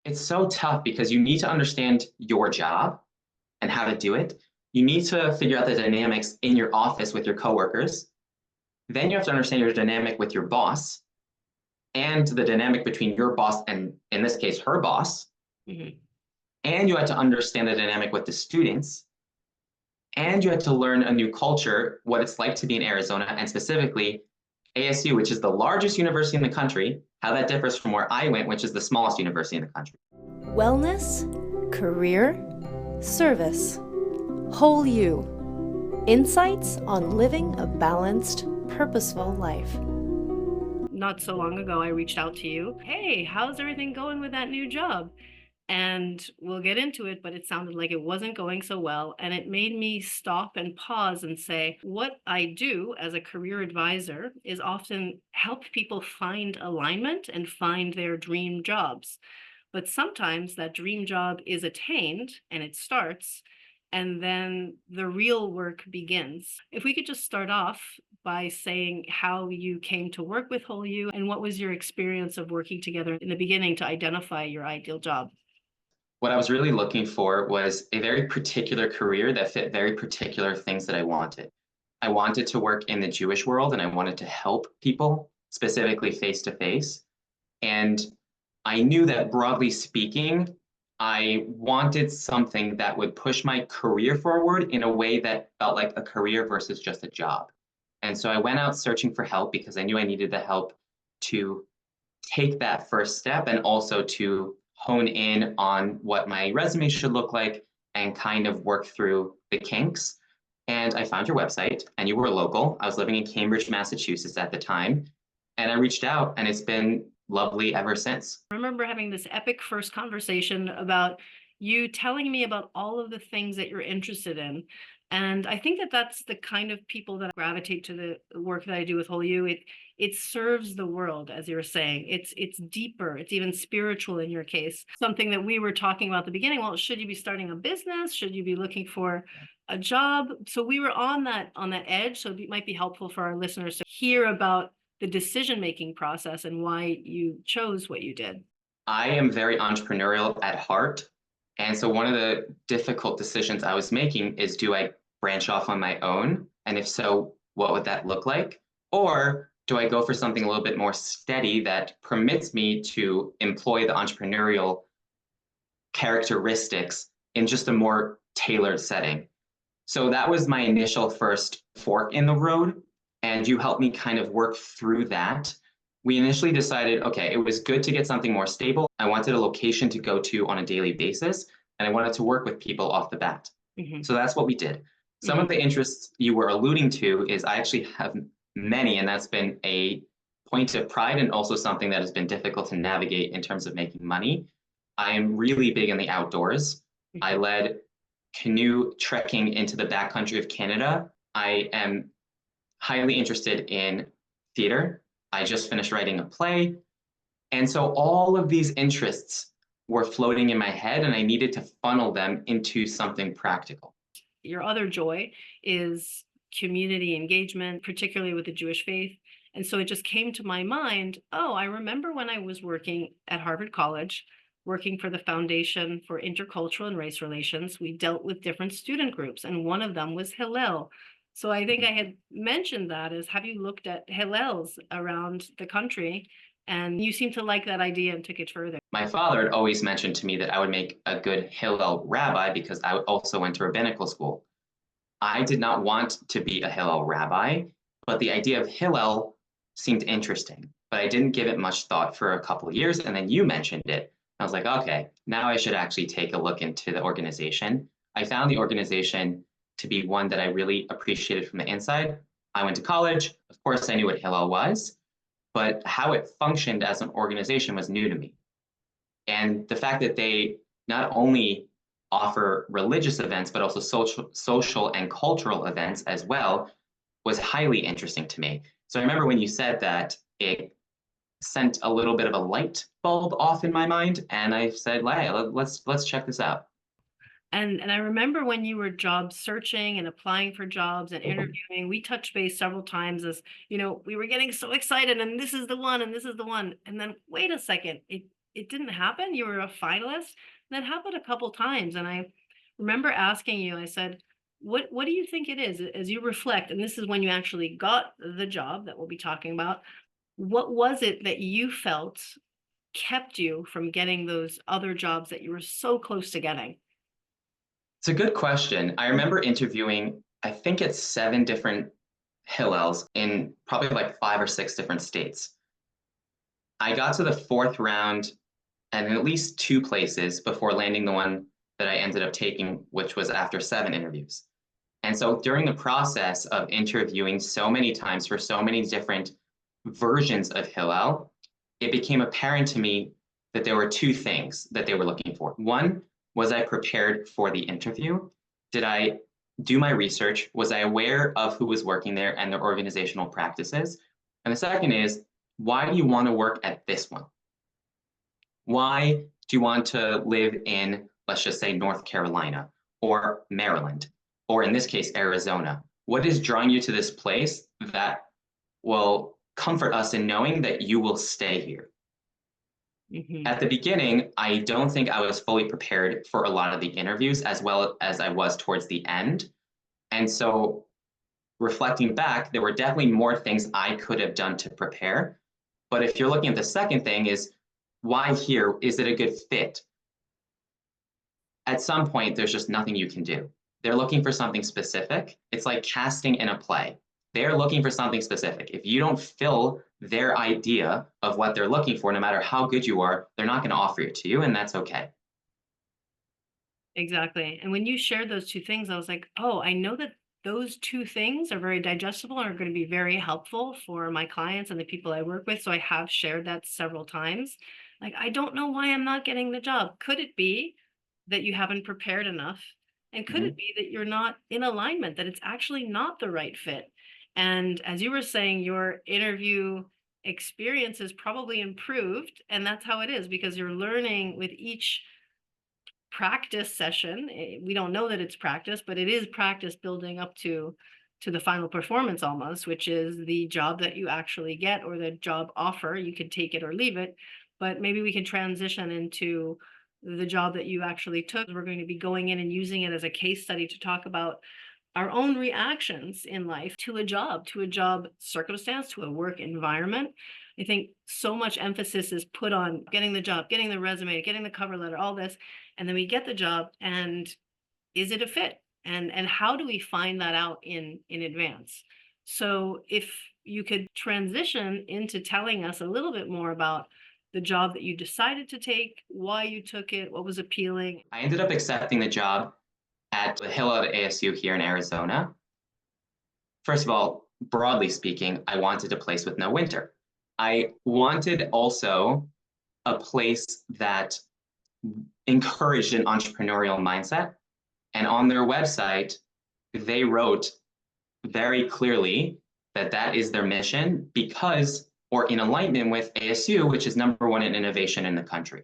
It's so tough because you need to understand your job and how to do it. You need to figure out the dynamics in your office with your coworkers. Then you have to understand your dynamic with your boss and the dynamic between your boss and, in this case, her boss. Mhm. And you have to understand the dynamic with the students. And you have to learn a new culture, what it's like to be in Arizona, and specifically ASU, which is the largest university in the country, how that differs from where I went, which is the smallest university in the country. Wellness, career, service, whole you. Insights on living a balanced, purposeful life. Not so long ago, I reached out to you. Hey, how's everything going with that new job? And we'll get into it, but it sounded like it wasn't going so well. And it made me stop and pause and say, what I do as a career advisor is often help people find alignment and find their dream jobs. But sometimes that dream job is attained and it starts, and then the real work begins. If we could just start off by saying how you came to work with Whole You and what was your experience of working together in the beginning to identify your ideal job? What I was really looking for was a very particular career that fit very particular things that I wanted. I wanted to work in the Jewish world and I wanted to help people, specifically face to face. And I knew that broadly speaking, I wanted something that would push my career forward in a way that felt like a career versus just a job. And so I went out searching for help because I knew I needed the help to take that first step and also to hone in on what my resume should look like and kind of work through the kinks. And I found your website and you were local. I was living in Cambridge, Massachusetts at the time. And I reached out and it's been lovely ever since. I remember having this epic first conversation about you telling me about all of the things that you're interested in. And I think that that's the kind of people that gravitate to the work that I do with Whole You. It serves the world, as you're saying. It's deeper. It's even spiritual in your case. Something that we were talking about at the beginning. Well, should you be starting a business? Should you be looking for a job? So we were on that edge. So it might be helpful for our listeners to hear about the decision-making process and why you chose what you did. I am very entrepreneurial at heart. And so one of the difficult decisions I was making is, do I branch off on my own? And if so, what would that look like? Or do I go for something a little bit more steady that permits me to employ the entrepreneurial characteristics in just a more tailored setting? So that was my initial first fork in the road. And you helped me kind of work through that. We initially decided, okay, it was good to get something more stable. I wanted a location to go to on a daily basis, and I wanted to work with people off the bat. Mhm, So that's what we did. Some of mhm. the interests you were alluding to is I actually have many, and that's been a point of pride and also something that has been difficult to navigate in terms of making money. I am really big in the outdoors. I led canoe trekking into the backcountry of Canada. I am highly interested in theater. I just finished writing a play. And so all of these interests were floating in my head, and I needed to funnel them into something practical. Your other joy is community engagement, particularly with the Jewish faith. And so it just came to my mind, oh, I remember when I was working at Harvard College, working for the Foundation for Intercultural and Race Relations, we dealt with different student groups, and one of them was Hillel. So I think I had mentioned that as, have you looked at Hillels around the country? And you seem to like that idea and took it further. My father had always mentioned to me that I would make a good Hillel rabbi because I also went to rabbinical school. I did not want to be a Hillel rabbi, but the idea of Hillel seemed interesting. But I didn't give it much thought for a couple of years, and then you mentioned it. I was like, okay, now I should actually take a look into the organization. I found the organization to be one that I really appreciated from the inside. I went to college. Of course, I knew what Hillel was, but how it functioned as an organization was new to me. And the fact that they not only offer religious events, but also social and cultural events as well was highly interesting to me. So I remember when you said that, it sent a little bit of a light bulb off in my mind, and I said, hey, let's check this out. And I remember when you were job searching and applying for jobs and interviewing, we touched base several times as, we were getting so excited and this is the one and this is the one. And then wait a second, it didn't happen. You were a finalist. That happened a couple times. And I remember asking you, I said, what do you think it is as you reflect? And this is when you actually got the job that we'll be talking about. What was it that you felt kept you from getting those other jobs that you were so close to getting? It's a good question. I remember interviewing, I think it's 7 different Hillels in probably like 5 or 6 different states. I got to the 4th round and in at least 2 places before landing the one that I ended up taking, which was after 7 interviews. And so during the process of interviewing so many times for so many different versions of Hillel, it became apparent to me that there were 2 things that they were looking for. One, was I prepared for the interview? Did I do my research? Was I aware of who was working there and their organizational practices? And the second is, why do you want to work at this one? Why do you want to live in, let's just say, North Carolina or Maryland, or in this case, Arizona? What is drawing you to this place that will comfort us in knowing that you will stay here? Mm-hmm. At the beginning, I don't think I was fully prepared for a lot of the interviews as well as I was towards the end. And so reflecting back, there were definitely more things I could have done to prepare. But if you're looking at the second thing is, why here? Is it a good fit? At some point, there's just nothing you can do. They're looking for something specific. It's like casting in a play. They're looking for something specific. If you don't fill their idea of what they're looking for, no matter how good you are, they're not going to offer it to you, and that's okay. Exactly. And when you shared those 2 things, I was like, oh, I know that those 2 things are very digestible and are going to be very helpful for my clients and the people I work with. So I have shared that several times. Like, I don't know why I'm not getting the job. Could it be that you haven't prepared enough? And could it be that you're not in alignment, that it's actually not the right fit? And as you were saying, your interview experience has probably improved. And that's how it is, because you're learning with each practice session. We don't know that it's practice, but it is practice building up to the final performance almost, which is the job that you actually get, or the job offer. You could take it or leave it, but maybe we can transition into the job that you actually took. We're going to be going in and using it as a case study to talk about our own reactions in life to a job circumstance, to a work environment. I think so much emphasis is put on getting the job, getting the resume, getting the cover letter, all this. And then we get the job, and is it a fit? And how do we find that out in advance? So if you could transition into telling us a little bit more about the job that you decided to take, why you took it, what was appealing. I ended up accepting the job at the Hillel at ASU here in Arizona. First of all, broadly speaking, I wanted a place with no winter. I wanted also a place that encouraged an entrepreneurial mindset. And on their website, they wrote very clearly that that is their mission because, or in alignment with ASU, which is #1 in innovation in the country.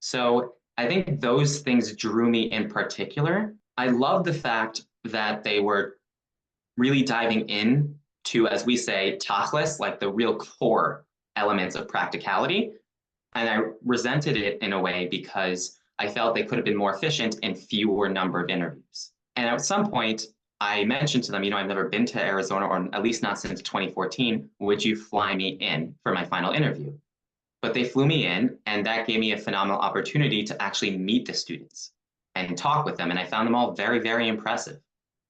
So I think those things drew me in particular. I love the fact that they were really diving in to, as we say, tachlis, like the real core elements of practicality. And I resented it in a way because I felt they could have been more efficient in fewer number of interviews. And at some point, I mentioned to them, I've never been to Arizona, or at least not since 2014. Would you fly me in for my final interview? But they flew me in, and that gave me a phenomenal opportunity to actually meet the students and talk with them. And I found them all very, very impressive.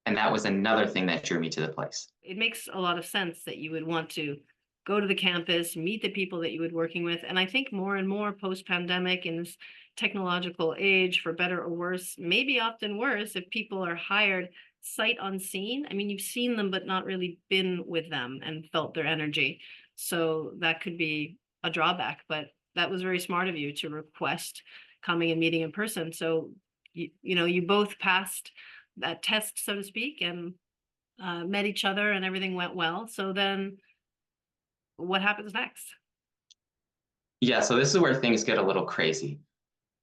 And that was another thing that drew me to the place. It makes a lot of sense that you would want to go to the campus, meet the people that you would be working with. And I think more and more post-pandemic, in this technological age, for better or worse, maybe often worse, if people are hired sight unseen. I mean, you've seen them, but not really been with them and felt their energy. So that could be a drawback, but that was very smart of you to request coming and meeting in person. So, you both passed that test, so to speak, and met each other, and everything went well. So then what happens next? Yeah, so this is where things get a little crazy.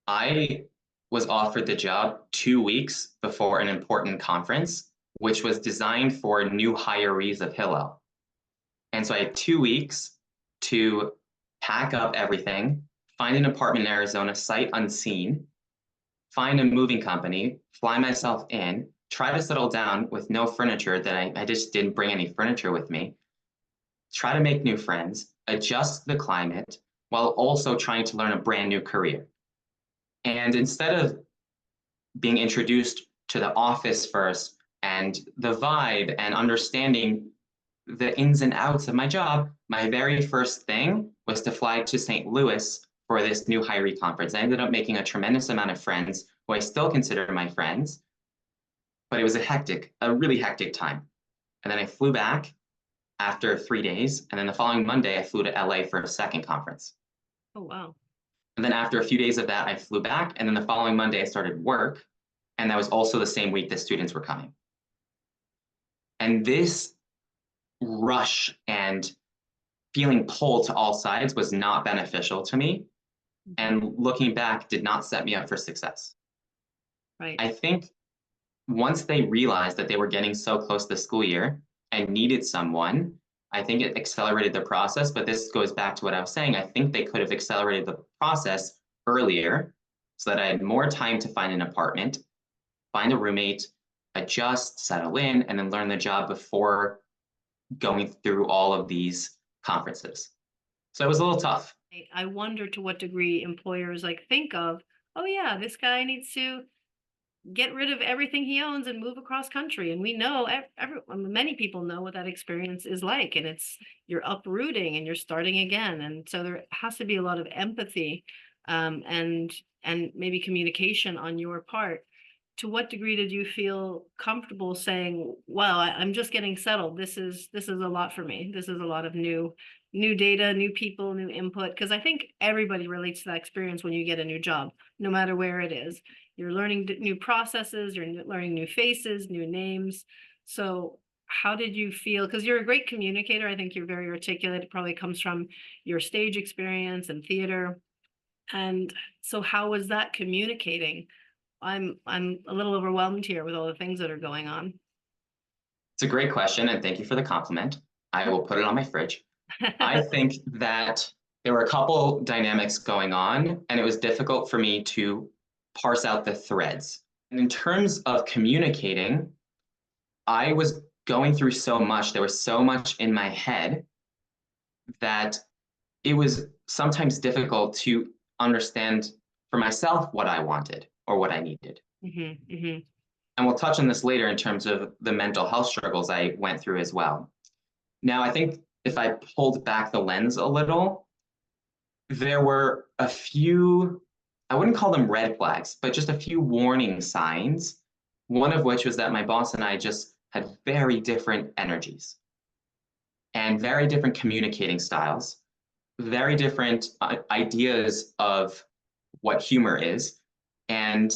I was offered the job 2 weeks before an important conference, which was designed for new hirees of Hillel. And so I had 2 weeks to pack up everything, find an apartment in Arizona, sight unseen, find a moving company, fly myself in, try to settle down with no furniture that I just didn't bring any furniture with me, try to make new friends, adjust the climate, while also trying to learn a brand new career. And instead of being introduced to the office first and the vibe and understanding the ins and outs of my job, my very first thing was to fly to St. Louis for this new hiree conference. I ended up making a tremendous amount of friends who I still consider my friends, but it was a really hectic time. And then I flew back after 3 days. And then the following Monday, I flew to LA for a second conference. Oh, wow. And then after a few days of that, I flew back. And then the following Monday, I started work. And that was also the same week that students were coming. And this rush and feeling pulled to all sides was not beneficial to me. And looking back, did not set me up for success. Right. I think once they realized that they were getting so close to the school year and needed someone, I think it accelerated the process. But this goes back to what I was saying. I think they could have accelerated the process earlier so that I had more time to find an apartment, find a roommate, adjust, settle in, and then learn the job before going through all of these conferences. So it was a little tough. I wonder to what degree employers like think of, oh yeah, this guy needs to get rid of everything he owns and move across country. And we know many people know what that experience is like, and it's you're uprooting and you're starting again. And so there has to be a lot of empathy and maybe communication on your part. To what degree did you feel comfortable saying, well, I'm just getting settled. This is a lot for me. This is a lot of new data, new people, new input. Because I think everybody relates to that experience when you get a new job, no matter where it is. You're learning new processes, you're learning new faces, new names. So how did you feel? Because you're a great communicator. I think you're very articulate. It probably comes from your stage experience and theater. And so how was that communicating? I'm a little overwhelmed here with all the things that are going on. It's a great question, and thank you for the compliment. I will put it on my fridge. I think that there were a couple dynamics going on, and it was difficult for me to parse out the threads. And in terms of communicating, I was going through so much. There was so much in my head that it was sometimes difficult to understand for myself what I wanted or what I needed. And we'll touch on this later in terms of the mental health struggles I went through as well. Now, I think if I pulled back the lens a little, there were a few, I wouldn't call them red flags, but just a few warning signs. One of which was that my boss and I just had very different energies and very different communicating styles, very different ideas of what humor is. And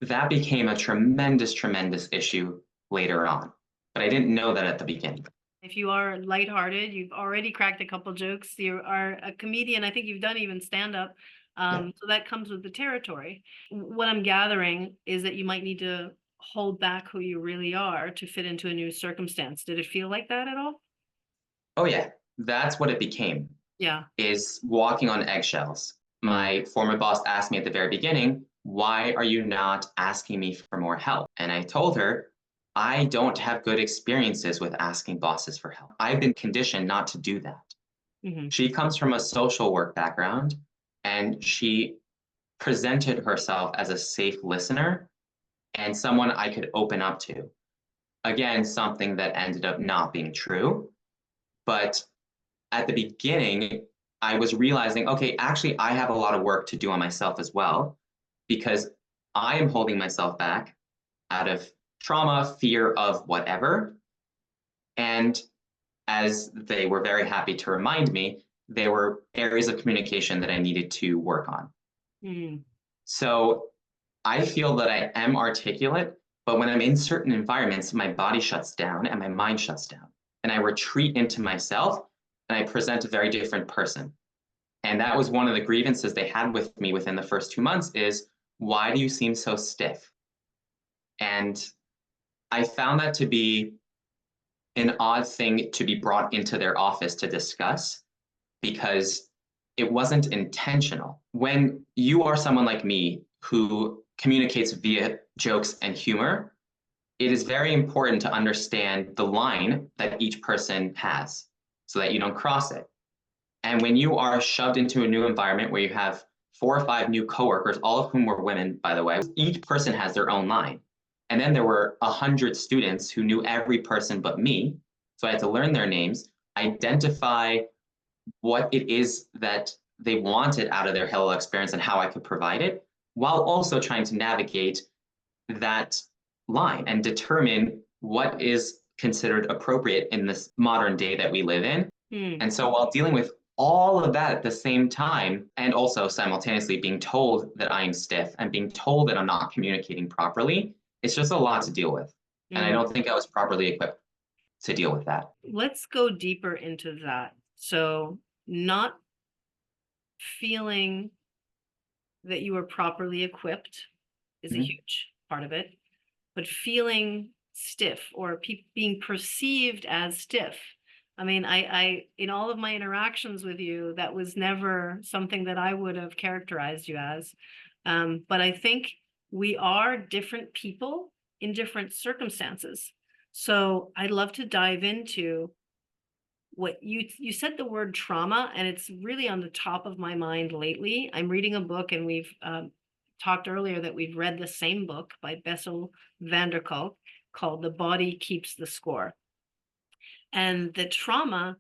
that became a tremendous, tremendous issue later on. But I didn't know that at the beginning. If you are lighthearted, you've already cracked a couple jokes, you are a comedian, I think you've done even stand-up. So that comes with the territory. What I'm gathering is that you might need to hold back who you really are to fit into a new circumstance. Did it feel like that at all? Oh yeah, that's what it became. Yeah. Is walking on eggshells. My former boss asked me at the very beginning, why are you not asking me for more help? And I told her, I don't have good experiences with asking bosses for help. I've been conditioned not to do that. She comes from a social work background, and she presented herself as a safe listener and someone I could open up to. Again, something that ended up not being true. But at the beginning, I was realizing, okay, actually, I have a lot of work to do on myself as well, because I am holding myself back out of trauma, fear of whatever. And as they were very happy to remind me, there were areas of communication that I needed to work on. So I feel that I am articulate, but when I'm in certain environments, my body shuts down and my mind shuts down. And I retreat into myself and I present a very different person. And that was one of the grievances they had with me within the first 2 months is, why do you seem so stiff? And I found that to be an odd thing to be brought into their office to discuss, because it wasn't intentional. When you are someone like me who communicates via jokes and humor, it is very important to understand the line that each person has so that you don't cross it. And when you are shoved into a new environment where you have 4 or 5 new coworkers, all of whom were women, by the way, each person has their own line. And then there were 100 students who knew every person but me. So I had to learn their names, identify what it is that they wanted out of their Hillel experience and how I could provide it, while also trying to navigate that line and determine what is considered appropriate in this modern day that we live in. And so while dealing with all of that at the same time, and also simultaneously being told that I'm stiff and being told that I'm not communicating properly, it's just a lot to deal with. And I don't think I was properly equipped to deal with that. Let's go deeper into that. So not feeling that you were properly equipped is a huge part of it, but feeling stiff or being perceived as stiff. I mean, I in all of my interactions with you, that was never something that I would have characterized you as. But I think we are different people in different circumstances. So I'd love to dive into what you said the word trauma, and it's really on the top of my mind lately. I'm reading a book, and we've talked earlier that we've read the same book by Bessel van der Kolk called The Body Keeps the Score. And the trauma,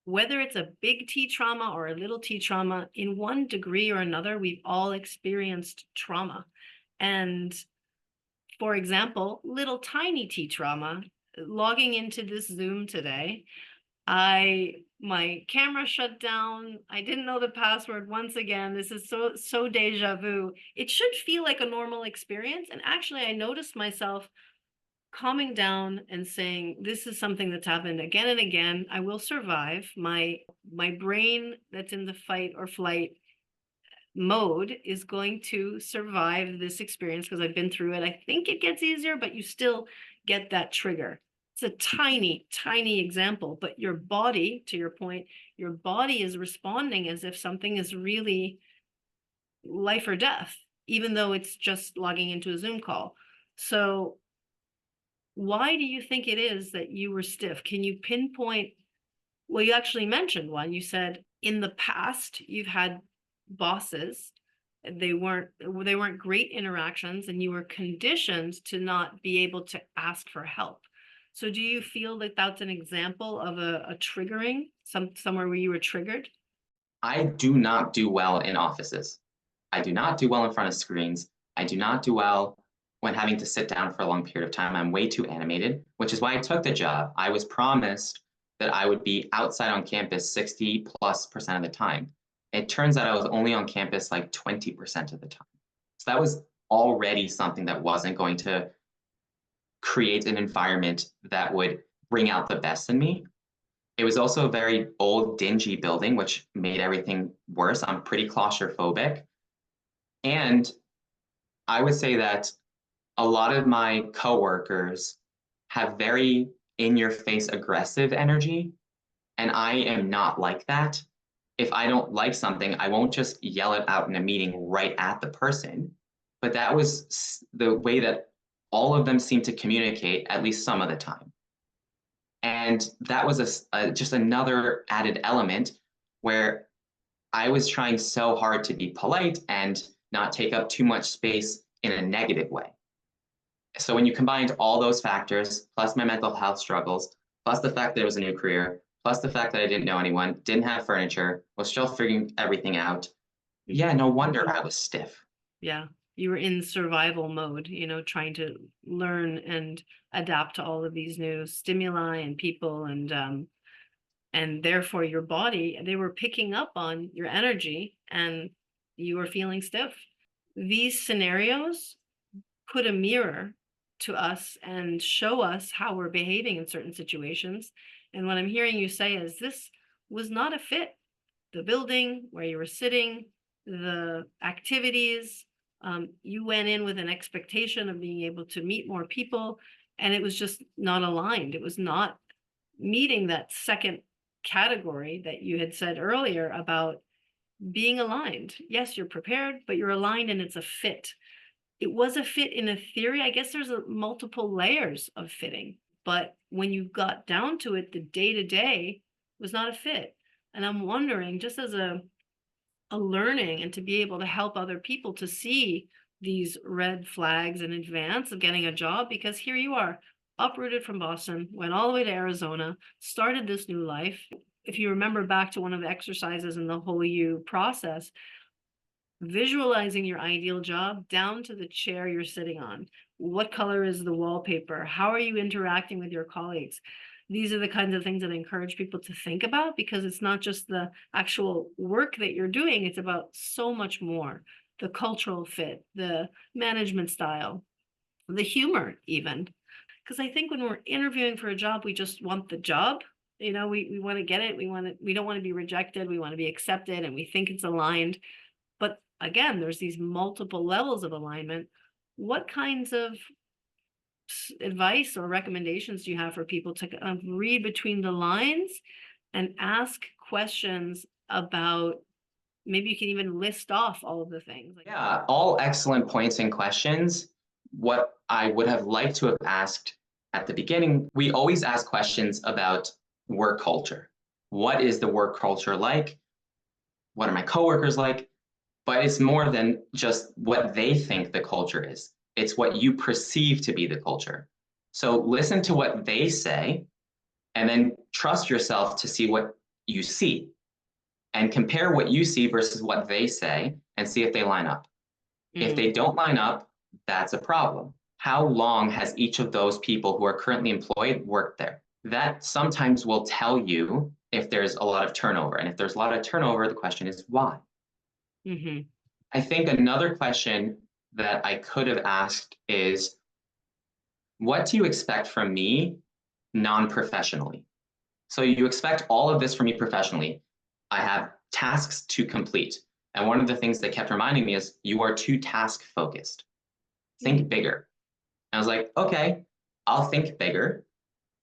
whether it's a big T trauma or a little t trauma, in one degree or another, we've all experienced trauma. And for example, little tiny T trauma, logging into this Zoom today, my camera shut down. I didn't know the password once again. This is so deja vu. It should feel like a normal experience. And actually, I noticed myself calming down and saying, this is something that's happened again and again. I will survive. My brain that's in the fight or flight mode is going to survive this experience because I've been through it. I think it gets easier, but you still get that trigger. It's a tiny, tiny example, but your body, to your point, your body is responding as if something is really life or death, even though it's just logging into a Zoom call. So why do you think it is that you were stiff? Can you pinpoint? Well, you actually mentioned one. You said in the past you've had bosses. They weren't great interactions, and you were conditioned to not be able to ask for help. So do you feel that that's an example of a triggering, somewhere where you were triggered? I do not do well in offices. I do not do well in front of screens. I do not do well when having to sit down for a long period of time. I'm way too animated, which is why I took the job. I was promised that I would be outside on campus 60+% of the time. It turns out I was only on campus like 20% of the time. So that was already something that wasn't going to create an environment that would bring out the best in me. It was also a very old, dingy building, which made everything worse. I'm pretty claustrophobic. And I would say that a lot of my coworkers have very in-your-face aggressive energy, and I am not like that. If I don't like something, I won't just yell it out in a meeting right at the person. But that was the way that all of them seemed to communicate, at least some of the time. And that was just another added element where I was trying so hard to be polite and not take up too much space in a negative way. So when you combined all those factors, plus my mental health struggles, plus the fact that it was a new career, plus the fact that I didn't know anyone, didn't have furniture, was still figuring everything out, yeah, no wonder I was stiff. Yeah, you were in survival mode, trying to learn and adapt to all of these new stimuli and people, and therefore your body, they were picking up on your energy and you were feeling stiff. These scenarios put a mirror to us and show us how we're behaving in certain situations. And what I'm hearing you say is this was not a fit. The building where you were sitting, the activities, you went in with an expectation of being able to meet more people, and it was just not aligned. It was not meeting that second category that you had said earlier about being aligned. Yes, you're prepared, but you're aligned and it's a fit. It was a fit in a theory. I guess there's multiple layers of fitting, but when you got down to it, the day to day was not a fit. And I'm wondering, just as a learning and to be able to help other people to see these red flags in advance of getting a job, because here you are, uprooted from Boston, went all the way to Arizona, started this new life. If you remember back to one of the exercises in the Whole You process, visualizing your ideal job down to the chair you're sitting on. What color is the wallpaper? How are you interacting with your colleagues? These are the kinds of things that I encourage people to think about, because it's not just the actual work that you're doing, it's about so much more. The cultural fit, the management style, the humor even. Because I think when we're interviewing for a job, we just want the job. You know, we want to get it. We don't want to be rejected. We want to be accepted, and we think it's aligned. But again, there's these multiple levels of alignment. What kinds of advice or recommendations do you have for people to read between the lines and ask questions about, maybe you can even list off all of the things? Yeah, all excellent points and questions. What I would have liked to have asked at the beginning, we always ask questions about work culture. What is the work culture like? What are my coworkers like? But it's more than just what they think the culture is. It's what you perceive to be the culture. So listen to what they say, and then trust yourself to see what you see, and compare what you see versus what they say and see if they line up. If they don't line up, that's a problem. How long has each of those people who are currently employed worked there? That sometimes will tell you if there's a lot of turnover. And if there's a lot of turnover, the question is why? Mm-hmm. I think another question that I could have asked is, what do you expect from me non-professionally? So you expect all of this from me professionally. I have tasks to complete. And one of the things they kept reminding me is, you are too task focused. Think bigger. And I was like, okay, I'll think bigger.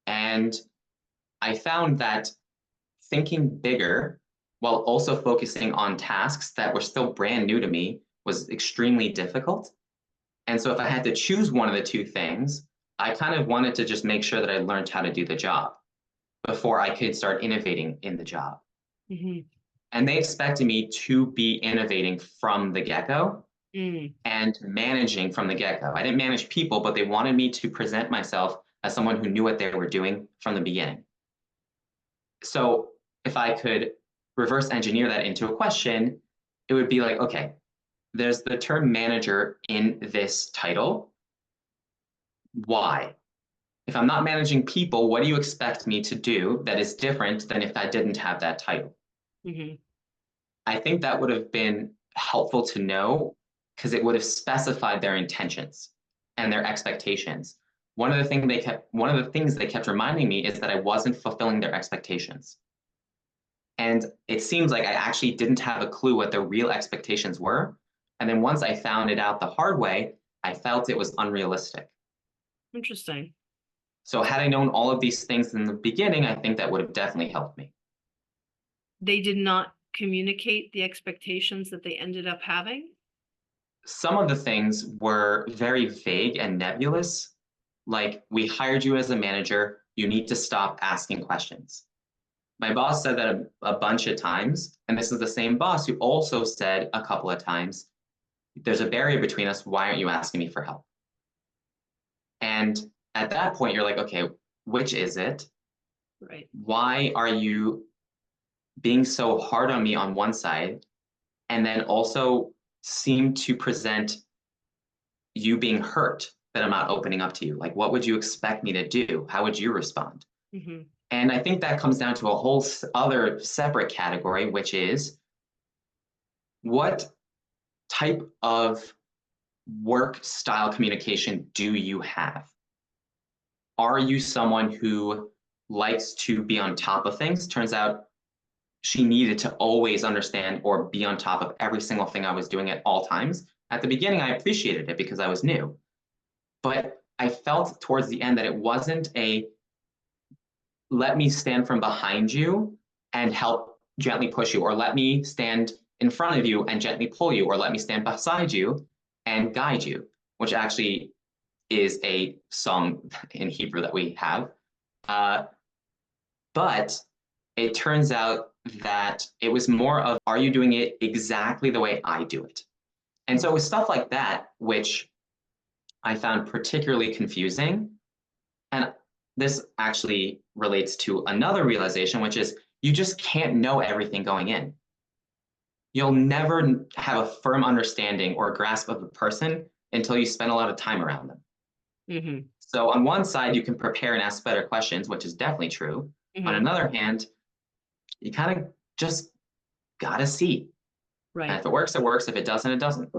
And I found that thinking bigger while also focusing on tasks that were still brand new to me was extremely difficult. And so if I had to choose one of the two things, I kind of wanted to just make sure that I learned how to do the job before I could start innovating in the job. Mm-hmm. And they expected me to be innovating from the get-go and managing from the get-go. I didn't manage people, but they wanted me to present myself as someone who knew what they were doing from the beginning. So if I could reverse engineer that into a question, it would be like, okay, there's the term manager in this title. Why? If I'm not managing people, what do you expect me to do that is different than if I didn't have that title? Mm-hmm. I think that would have been helpful to know, because it would have specified their intentions and their expectations. One of the things they kept reminding me is that I wasn't fulfilling their expectations. And it seems like I actually didn't have a clue what their real expectations were. And then once I found it out the hard way, I felt it was unrealistic. Interesting. So had I known all of these things in the beginning, I think that would have definitely helped me. They did not communicate the expectations that they ended up having? Some of the things were very vague and nebulous, like, we hired you as a manager, you need to stop asking questions. My boss said that a bunch of times, and this is the same boss who also said a couple of times, there's a barrier between us, why aren't you asking me for help? And at that point, you're like, okay, which is it? Right. Why are you being so hard on me on one side, and then also seem to present you being hurt that I'm not opening up to you? Like, what would you expect me to do? How would you respond? Mm-hmm. And I think that comes down to a whole other separate category, which is, what type of work style communication do you have? Are you someone who likes to be on top of things? Turns out she needed to always understand or be on top of every single thing I was doing at all times. At the beginning, I appreciated it because I was new. But I felt towards the end that it wasn't a, let me stand from behind you and help gently push you, or let me stand in front of you and gently pull you, or let me stand beside you and guide you, which actually is a song in Hebrew that we have. But it turns out that it was more of, are you doing it exactly the way I do it? And so it was stuff like that, which I found particularly confusing. And this actually relates to another realization, which is you just can't know everything going in. You'll never have a firm understanding or grasp of a person until you spend a lot of time around them. Mm-hmm. So on one side, you can prepare and ask better questions, which is definitely true. Mm-hmm. On another hand, you kind of just gotta see. Right. And if it works, it works. If it doesn't, it doesn't.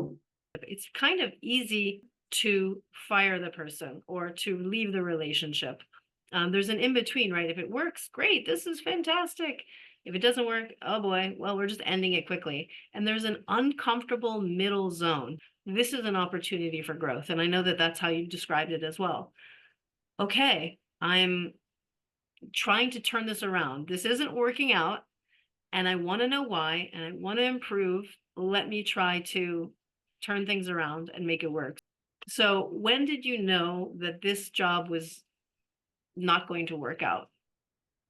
It's kind of easy to fire the person or to leave the relationship. There's an in-between, right? If it works, great, this is fantastic. If it doesn't work, oh boy, well, we're just ending it quickly. And there's an uncomfortable middle zone. This is an opportunity for growth. And I know that that's how you described it as well. Okay, I'm trying to turn this around. This isn't working out, and I want to know why, and I want to improve. Let me try to turn things around and make it work. So when did you know that this job was not going to work out?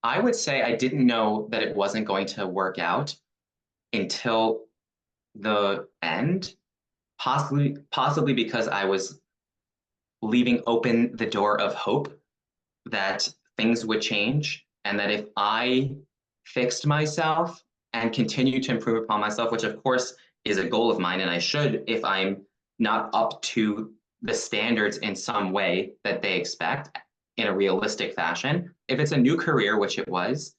I would say I didn't know that it wasn't going to work out until the end, possibly because I was leaving open the door of hope that things would change, and that if I fixed myself and continued to improve upon myself, which of course is a goal of mine, and I should if I'm not up to the standards in some way that they expect in a realistic fashion. If it's a new career, which it was,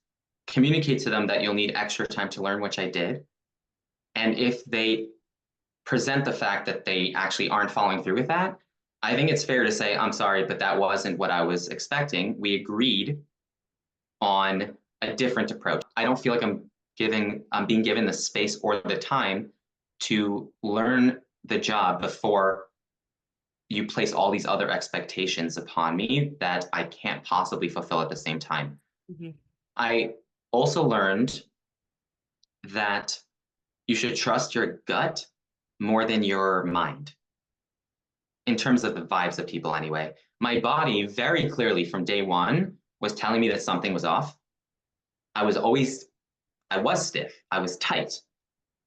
communicate to them that you'll need extra time to learn, which I did. And if they present the fact that they actually aren't following through with that, I think it's fair to say, I'm sorry, but that wasn't what I was expecting. We agreed on a different approach. I don't feel like I'm being given the space or the time to learn the job before you place all these other expectations upon me that I can't possibly fulfill at the same time. Mm-hmm. I also learned that you should trust your gut more than your mind, in terms of the vibes of people anyway. My body very clearly from day one was telling me that something was off. I was stiff, I was tight,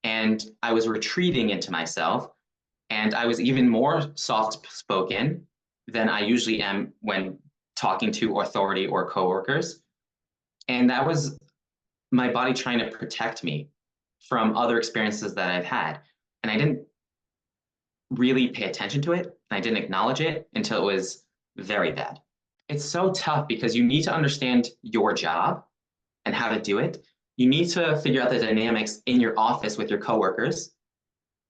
and I was retreating into myself. And I was even more soft-spoken than I usually am when talking to authority or coworkers. And that was my body trying to protect me from other experiences that I've had. And I didn't really pay attention to it. I didn't acknowledge it until it was very bad. It's so tough because you need to understand your job and how to do it. You need to figure out the dynamics in your office with your coworkers.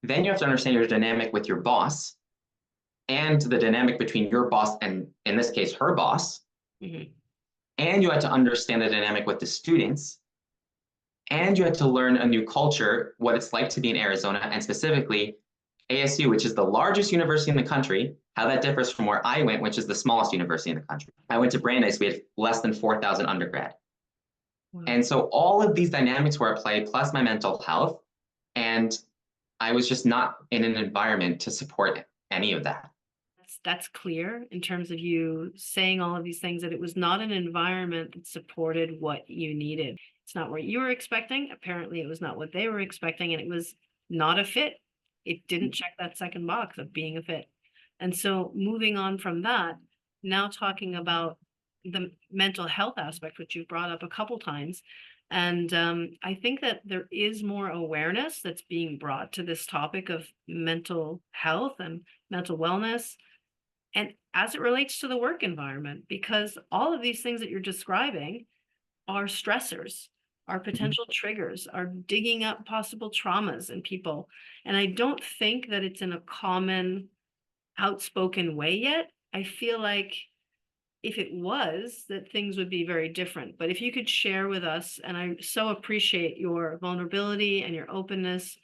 Then you have to understand your dynamic with your boss and the dynamic between your boss and, in this case, her boss. Mm-hmm. And you have to understand the dynamic with the students. And you have to learn a new culture, what it's like to be in Arizona, and specifically ASU, which is the largest university in the country, how that differs from where I went, which is the smallest university in the country. I went to Brandeis, we had less than 4,000 undergrad. Wow. And so all of these dynamics were at play, plus my mental health. And I was just not in an environment to support any of that. That's clear in terms of you saying all of these things, that it was not an environment that supported what you needed. It's not what you were expecting. Apparently, it was not what they were expecting, and it was not a fit. It didn't check that second box of being a fit. And so moving on from that, now talking about the mental health aspect, which you brought up a couple times. And I think that there is more awareness that's being brought to this topic of mental health and mental wellness, and as it relates to the work environment, because all of these things that you're describing are stressors, are potential triggers, are digging up possible traumas in people. And I don't think that it's in a common, outspoken way yet. I feel like if it was, that things would be very different. But if you could share with us, and I so appreciate your vulnerability and your openness,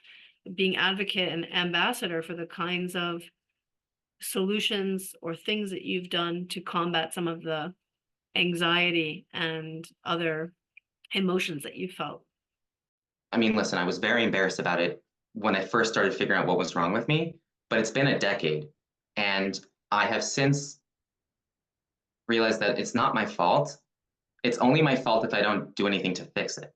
being advocate and ambassador for the kinds of solutions or things that you've done to combat some of the anxiety and other emotions that you felt. I mean, listen, I was very embarrassed about it when I first started figuring out what was wrong with me, but it's been a decade. And I have since realized that it's not my fault. It's only my fault if I don't do anything to fix it.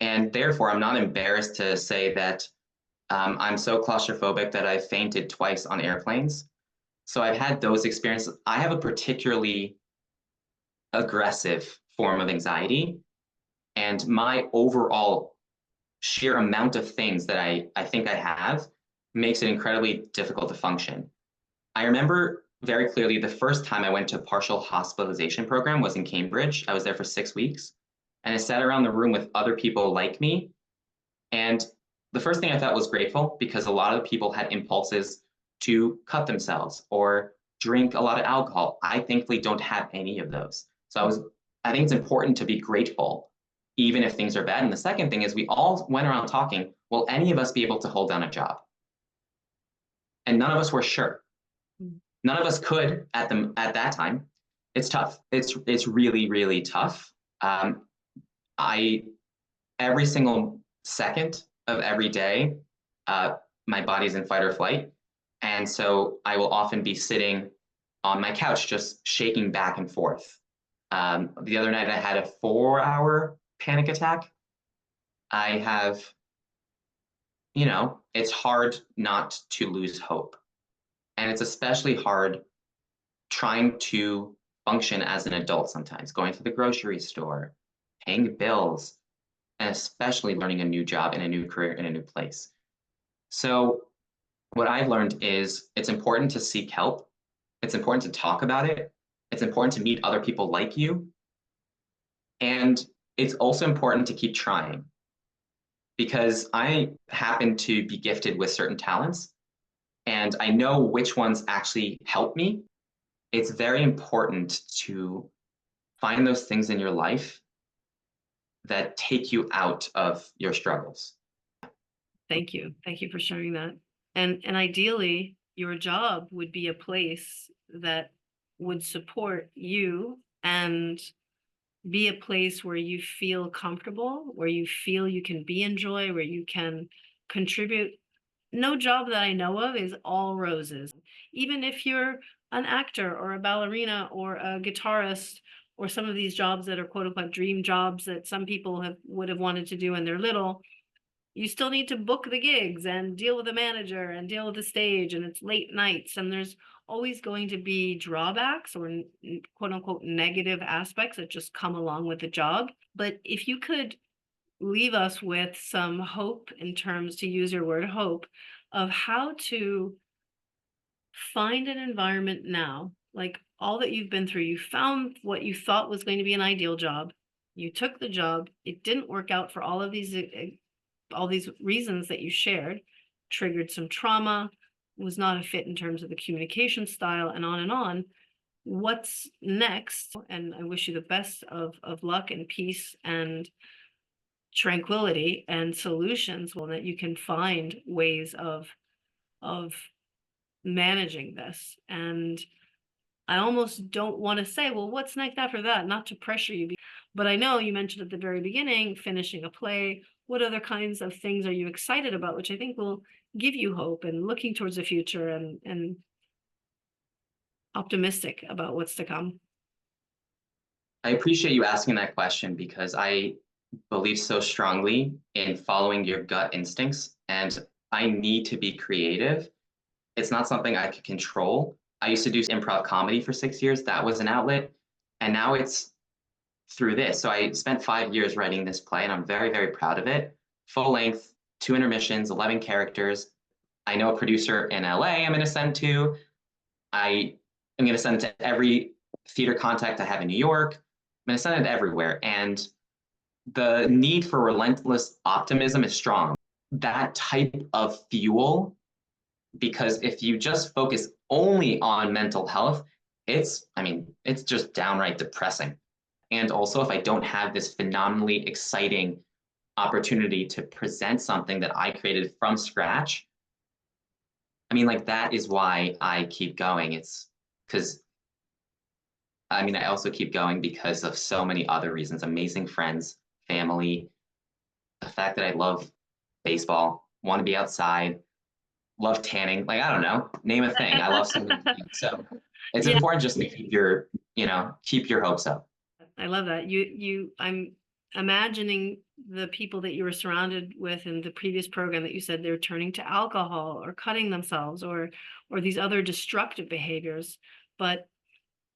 And therefore, I'm not embarrassed to say that I'm so claustrophobic that I fainted twice on airplanes. So I've had those experiences. I have a particularly aggressive form of anxiety, and my overall sheer amount of things that I think I have makes it incredibly difficult to function. I remember very clearly the first time I went to a partial hospitalization program was in Cambridge. I was there for 6 weeks, and I sat around the room with other people like me. And the first thing I thought was grateful, because a lot of the people had impulses to cut themselves or drink a lot of alcohol. I thankfully don't have any of those. So I think it's important to be grateful, even if things are bad. And the second thing is we all went around talking, will any of us be able to hold down a job? And none of us were sure. None of us could at that time. It's tough. It's really, really tough. Every single second of every day, my body's in fight or flight. And so I will often be sitting on my couch, just shaking back and forth. The other night I had a 4-hour panic attack. I have, it's hard not to lose hope. And it's especially hard trying to function as an adult sometimes, going to the grocery store, paying bills, and especially learning a new job in a new career in a new place. So what I've learned is it's important to seek help. It's important to talk about it. It's important to meet other people like you. And it's also important to keep trying, because I happen to be gifted with certain talents, and I know which ones actually help me. It's very important to find those things in your life that take you out of your struggles. Thank you. Thank you for sharing that. And ideally, your job would be a place that would support you and be a place where you feel comfortable, where you feel you can be in joy, where you can contribute. No job that I know of is all roses. Even if you're an actor or a ballerina or a guitarist, or some of these jobs that are quote unquote dream jobs that some people would have wanted to do when they're little, you still need to book the gigs and deal with the manager and deal with the stage, and it's late nights, and there's always going to be drawbacks or quote unquote negative aspects that just come along with the job. But if you could leave us with some hope, in terms, to use your word, hope, of how to find an environment now, like all that you've been through, you found what you thought was going to be an ideal job, you took the job, it didn't work out for all these reasons that you shared, triggered some trauma, was not a fit in terms of the communication style, and on and on. What's next? And I wish you the best of luck and peace and tranquility and solutions, well, that you can find ways of managing this. And I almost don't want to say, well, what's next after that? Not to pressure you, but I know you mentioned at the very beginning, finishing a play. What other kinds of things are you excited about, which I think will give you hope and looking towards the future and optimistic about what's to come? I appreciate you asking that question, because I believe so strongly in following your gut instincts, and I need to be creative. It's not something I could control. I used to do improv comedy for 6 years. That was an outlet. And now it's through this. So I spent 5 years writing this play, and I'm very, very proud of it. Full length, 2 intermissions, 11 characters. I know a producer in LA I'm going to send to. I am going to send it to every theater contact I have in New York. I'm going to send it everywhere. And the need for relentless optimism is strong. That type of fuel, because if you just focus only on mental health, it's just downright depressing. And also, if I don't have this phenomenally exciting opportunity to present something that I created from scratch, that is why I keep going. It's because, I also keep going because of so many other reasons: amazing friends, family, the fact that I love baseball, want to be outside, love tanning. Like, I don't know, name a thing. I love so many things. So it's Yeah. important just to keep your, keep your hopes up. I love that. I'm imagining the people that you were surrounded with in the previous program that you said they're turning to alcohol or cutting themselves or these other destructive behaviors. But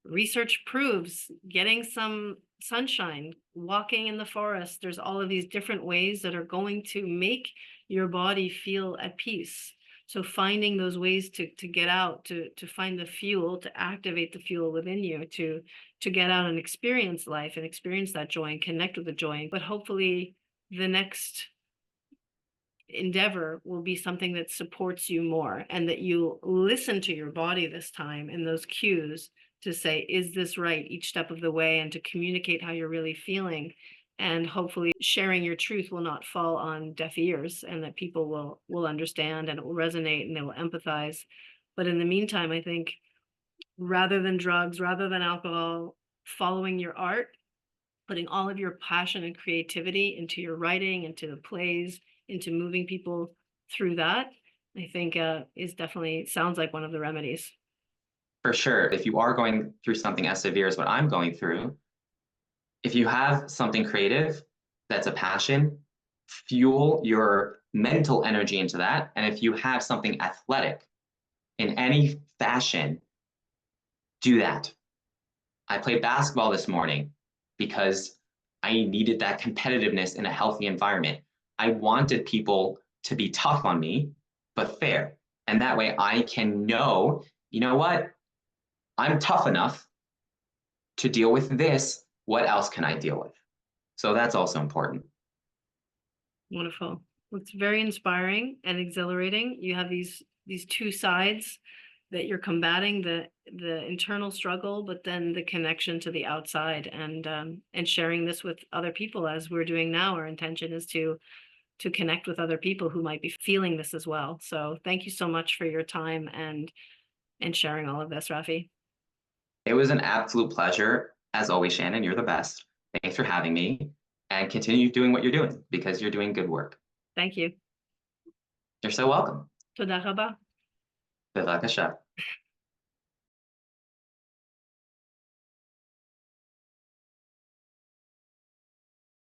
research proves getting some sunshine, walking in the forest, there's all of these different ways that are going to make your body feel at peace. So finding those ways to get out, to find the fuel, to activate the fuel within you, to get out and experience life and experience that joy and connect with the joy. But hopefully the next endeavor will be something that supports you more, and that you listen to your body this time and those cues to say, is this right each step of the way, and to communicate how you're really feeling. And hopefully sharing your truth will not fall on deaf ears, and that people will understand, and it will resonate, and they will empathize. But in the meantime, I think rather than drugs, rather than alcohol, following your art, putting all of your passion and creativity into your writing, into the plays, into moving people through that, I think is definitely sounds like one of the remedies. For sure. If you are going through something as severe as what I'm going through, if you have something creative that's a passion, fuel your mental energy into that. And if you have something athletic in any fashion, do that. I played basketball this morning because I needed that competitiveness in a healthy environment. I wanted people to be tough on me, but fair. And that way I can know, you know what? I'm tough enough to deal with this. What else can I deal with? So that's also important. Wonderful. It's very inspiring and exhilarating. You have these two sides that you're combating, the internal struggle, but then the connection to the outside, and sharing this with other people as we're doing now. Our intention is to connect with other people who might be feeling this as well. So thank you so much for your time and sharing all of this, Rafi. It was an absolute pleasure. As always, Shannon, you're the best. Thanks for having me, and continue doing what you're doing because you're doing good work. Thank you. You're so welcome. Toda raba. Bevakasha.